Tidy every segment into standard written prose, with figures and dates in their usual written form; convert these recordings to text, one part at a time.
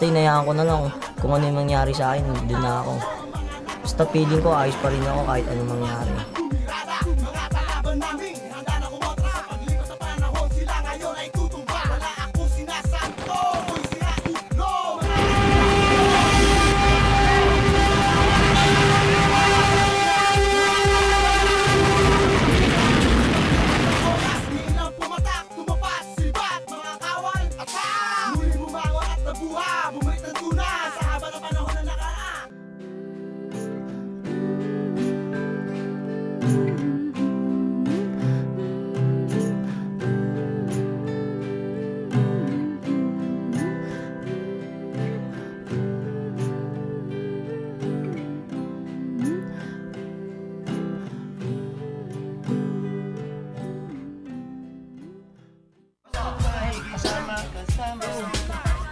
basta inayaan ko na lang kung ano yung mangyari sa akin, doon na ako. Basta feeling ko ayos pa rin ako kahit anong mangyari.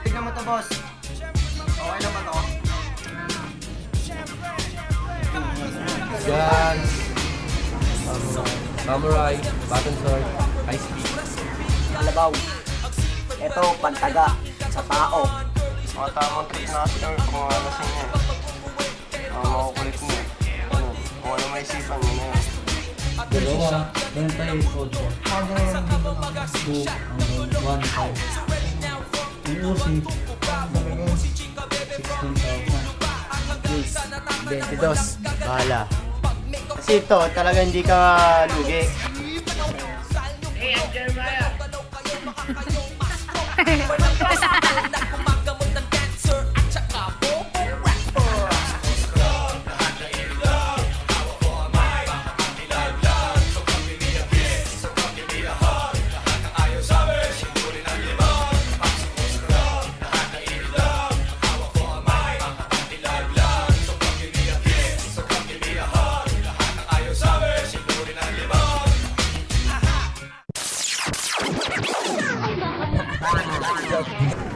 Tignan mo to, boss. Okay na ba to? Guns, samurai, button sword, ice speed. Kalabaw. Ito, pantaga. Sa tao. Mga tamang trip na sir, kung mga lasing niya. Mga makukulit niya. Ano, kung ano may isipan niya na yun. Dalawa, meron tayong code po. Hanggang 2 hanggang 1.5. Yung usi, talagang 16,000. 22. Bahala. Kasi ito, talaga hindi ka lugi.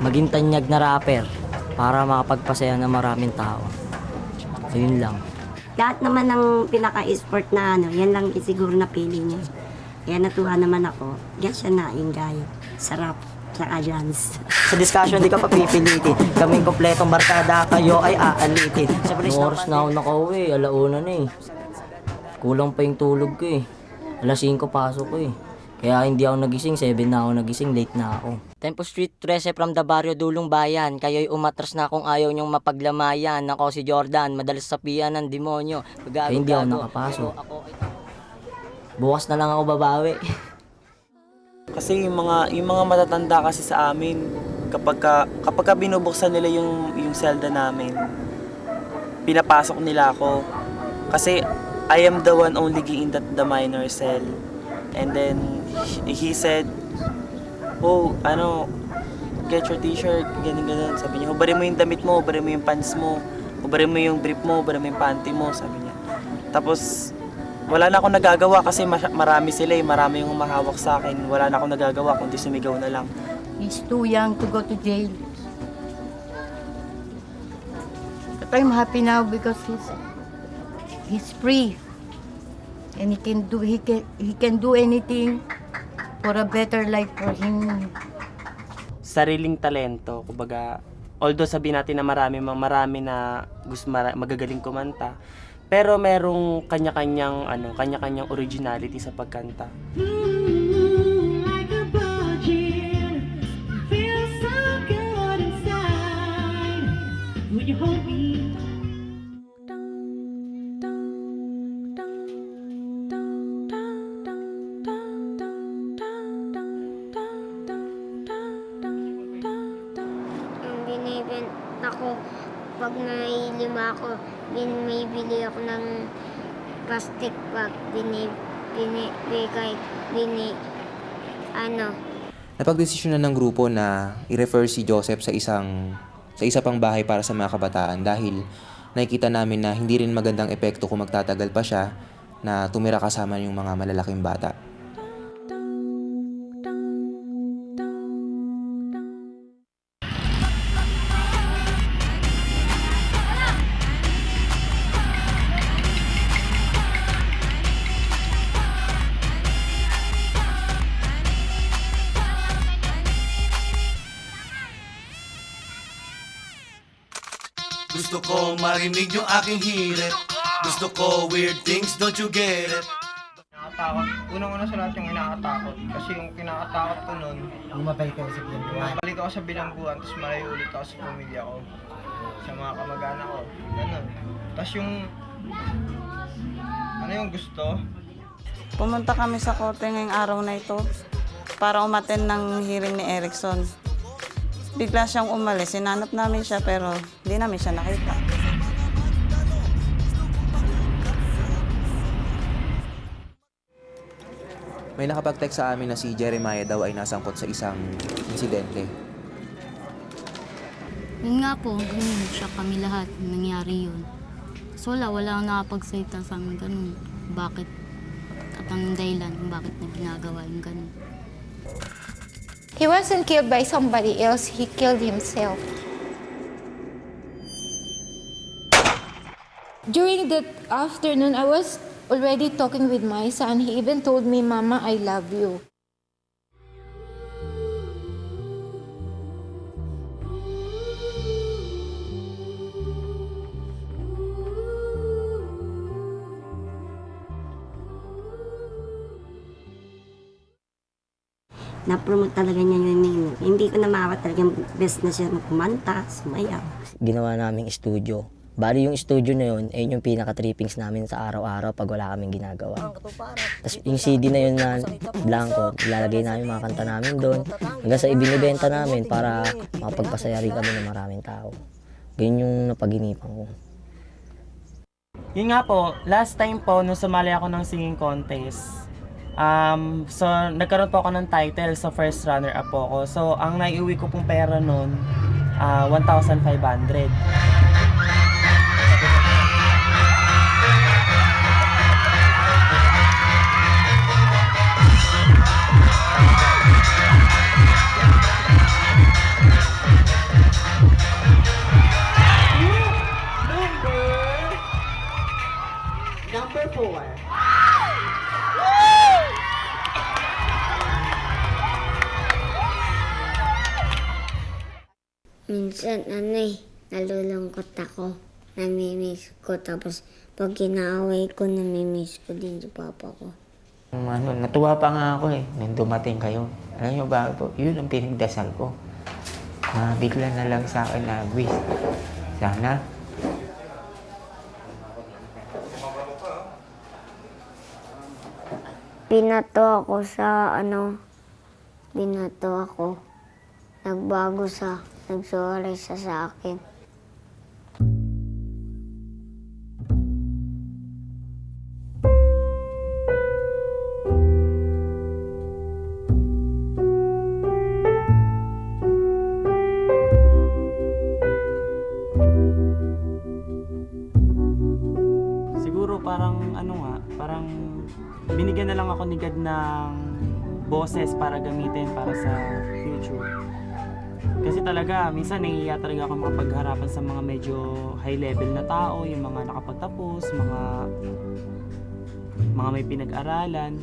Maging tanyag na rapper para makapagpasaya ng maraming tao. Ayun lang. Lahat naman ng pinaka-sport na yan lang siguro na pili niya. Kaya natuwa naman ako. Yan siya na ingay. Sarap. Saka dance. Sa discussion, di ka papipilitin. Kaming kompletong barkada, kayo ay aalitin. Noong oras na ako nakauwi, alauna na eh. Kulang pa yung tulog ko eh. Alas 5 pasok ko eh. Kaya hindi ako nagising, 7 na ako nagising, late na ako. Tempo Street 13 from the barrio Dulong Bayan. Kayo'y umatras na kung ayaw niyong mapaglamayan. Ako si Jordan, madalas sapian ng demonyo. Kaya hindi ako nakapasok. Bukas na lang ako babawi. Kasi yung mga matatanda kasi sa amin, kapag binubuksan nila yung selda namin, pinapasok nila ako. Kasi I am the one only in the minor cell. And then he said, "Oh, get your t-shirt," ganun. Sabi niya, hubarin mo yung damit mo, hubarin mo yung pants mo, hubarin mo yung brief mo, hubarin mo yung panty mo, sabi niya. Tapos, wala na akong nagagawa kasi marami sila marami yung humahawak sa akin. Wala na akong nagagawa kundi sumigaw na lang. He's too young to go to jail. But I'm happy now because he's free. And he can do anything for a better life for him. Sariling talento, kumbaga, although sabihin natin na marami na magagaling kumanta, pero merong kanya-kanyang originality sa pagkanta. Binibin ako, pag nailima ako, may bili ako ng plastic bag, Napagdesisyonan ng grupo na i-refer si Joseph sa isa pang bahay para sa mga kabataan dahil nakikita namin na hindi rin magandang epekto kung magtatagal pa siya na tumira kasama yung mga malalaking bata. Gusto ko marinig yung aking hirit. Gusto ko weird things, don't you get it? Nakakatakot. Unang-una sa lahat yung inakatakot. Kasi yung kinakatakot ko nun, Bumabalik kayo sa bilangguan. balik ako sa bilangguan, tapos malayo ulit ako sa pamilya ko. Sa mga kamag-anak ko. Ganun. Tapos yung, ano yung gusto? Pumunta kami sa korte ngayong araw na ito para umattend ng hearing ni Erickson. Bigla siyang umalis. Sinanap namin siya pero hindi namin siya nakita. May nakapag-text sa amin na si Jeremiah daw ay nasangkot sa isang insidente. Yun nga po, ganun siya kami lahat. Nangyari yun. So wala akong nakapagsalita sa amin ganun. Bakit? At ang dahilan kung bakit na ginagawa yung ganun. He wasn't killed by somebody else, he killed himself. During that afternoon, I was already talking with my son. He even told me, Mama, I love you. Na-promote talaga niya yun. Hindi ko na maawa talagang best na siya kumanta, sumayaw. Ginawa naming studio. Bali yung studio na yun, ayun yung pinaka-trippings namin sa araw-araw pag wala kaming ginagawa. Tapos yung CD na yun na blanco, ilalagay namin mga kanta namin doon. Hanggang sa ibinibenta namin para makapagpasaya rin kami ng maraming tao. Ganyan yung napaginipan ko. Yun nga po, last time po, nung sumali ako ng singing contest, so nagkaroon po ako ng title sa first runner-up po ako. So ang naiuwi ko pong pera noon, 1,500. Number 4. Minsan, nalulungkot ako. Namimiss ko. Tapos, pag kinaaway ko, namimiss ko din si papa ko. Natuwa pa nga ako nung dumating kayo. Alam niyo ba po, yun ang pinagdasal ko. Na bigla na lang sa akin na wish. Sana Binato ako sa binato ako. Nagbago nagsorry sa akin. Siguro parang parang binigyan na lang ako ni God ng boses para gamitin para sa future. Kasi talaga, minsan nahihiya talaga ako makapagharapan sa mga medyo high level na tao, yung mga nakapagtapos, mga may pinag-aralan.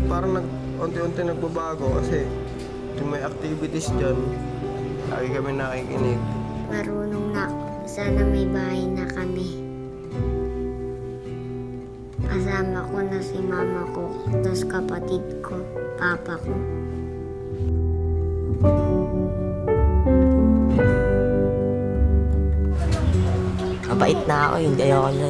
Parang unti-unti nagbabago kasi yung may activities dyan, lagi kami nakikinig. Marunong na ako. Sana may bahay na kami. Kasama ko na si mama ko, tapos kapatid ko, papa ko. Mabait na ako, hindi ayoko na